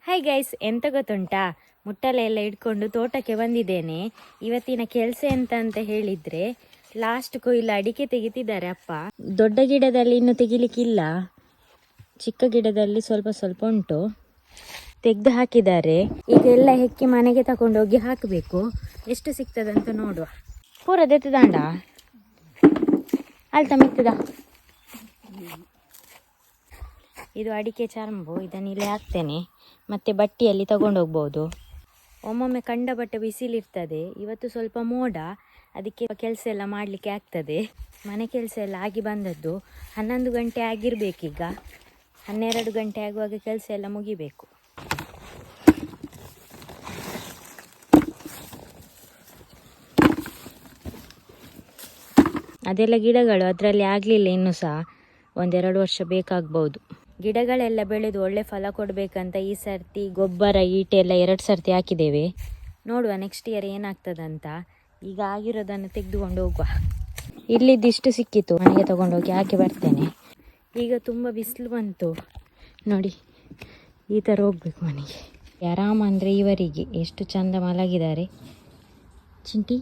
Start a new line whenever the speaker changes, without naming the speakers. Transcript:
Hi guys, ಎಂತ ಗೊತ್ತುಂಟಾ, ಮುಟ್ಟಲೆ ಎಲ್ಲ ಇಟ್ಕೊಂಡು ತೋಟಕ್ಕೆ ಬಂದಿದ್ದೇನೆ. ಇವತ್ತಿನ ಕೆಲಸ ಅಂತ ಹೇಳಿದರೆ ಲಾಸ್ಟ್ ಕೊಯ್ಲು ಅಡಿಕೆ ತೆಗಿತಿದ್ದಾರೆ ಅಪ್ಪ. ದೊಡ್ಡ ಗಿಡದಲ್ಲಿ ಇನ್ನು ತೆಗಿಲಿಕ್ಕಿಲ್ಲ, ಚಿಕ್ಕ ಗಿಡದಲ್ಲಿ ಸ್ವಲ್ಪ ಸ್ವಲ್ಪ ಉಂಟು, ತೆಗೆದು ಹಾಕಿದ್ದಾರೆ. ಈಗ ಎಲ್ಲ ಹೆಕ್ಕಿ ಮನೆಗೆ ತಗೊಂಡೋಗಿ ಹಾಕಬೇಕು. ಎಷ್ಟು ಸಿಗ್ತದಂತ ನೋಡುವ. ಪೂರ ದೆತ್ತದಾಂಡ ಅಲ್ತ ಮಿತ್ತದ. ಇದು ಅಡಿಕೆ ಚರ್ಮು, ಇದನ್ನು ಇಲ್ಲಿ ಹಾಕ್ತೇನೆ. ಮತ್ತು ಬಟ್ಟಿಯಲ್ಲಿ ತಗೊಂಡೋಗ್ಬೋದು. ಒಮ್ಮೊಮ್ಮೆ ಕಂಡ ಬಟ್ಟೆ ಬಿಸಿಲಿರ್ತದೆ, ಇವತ್ತು ಸ್ವಲ್ಪ ಮೋಡ, ಅದಕ್ಕೆ ಕೆಲಸ ಎಲ್ಲ ಮಾಡಲಿಕ್ಕೆ ಆಗ್ತದೆ. ಮನೆ ಕೆಲಸ ಎಲ್ಲ ಆಗಿ ಬಂದದ್ದು 11 ಗಂಟೆ ಆಗಿರಬೇಕೀಗ. 12 ಗಂಟೆ ಆಗುವಾಗ ಕೆಲಸ ಎಲ್ಲ ಮುಗಿಬೇಕು. ಅದೆಲ್ಲ ಗಿಡಗಳು ಅದರಲ್ಲಿ ಆಗಲಿಲ್ಲ, ಇನ್ನೂ ಸಹ 1-2 ವರ್ಷ ಬೇಕಾಗ್ಬೋದು. ಗಿಡಗಳೆಲ್ಲ ಬೆಳೆದು ಒಳ್ಳೆ ಫಲ ಕೊಡಬೇಕಂತ ಈ ಸರ್ತಿ ಗೊಬ್ಬರ ಈಟೆ ಎಲ್ಲ 2 ಸರ್ತಿ ಹಾಕಿದ್ದೇವೆ. ನೋಡುವ ನೆಕ್ಸ್ಟ್ ಇಯರ್ ಏನಾಗ್ತದಂತ. ಈಗ ಆಗಿರೋದನ್ನು ತೆಗೆದುಕೊಂಡು ಹೋಗುವ. ಇಲ್ಲಿದ್ದಿಷ್ಟು ಸಿಕ್ಕಿತ್ತು, ಮನೆಗೆ ತಗೊಂಡೋಗಿ ಹಾಕಿ ಬರ್ತೇನೆ. ಈಗ ತುಂಬ ಬಿಸಿಲು ಬಂತು ನೋಡಿ, ಈ ಥರ ಹೋಗ್ಬೇಕು ಮನೆಗೆ. ಆರಾಮ ಅಂದರೆ ಇವರಿಗೆ ಎಷ್ಟು ಚಂದ ಮಲಗಿದ್ದಾರೆ ಚಿಂಟಿ.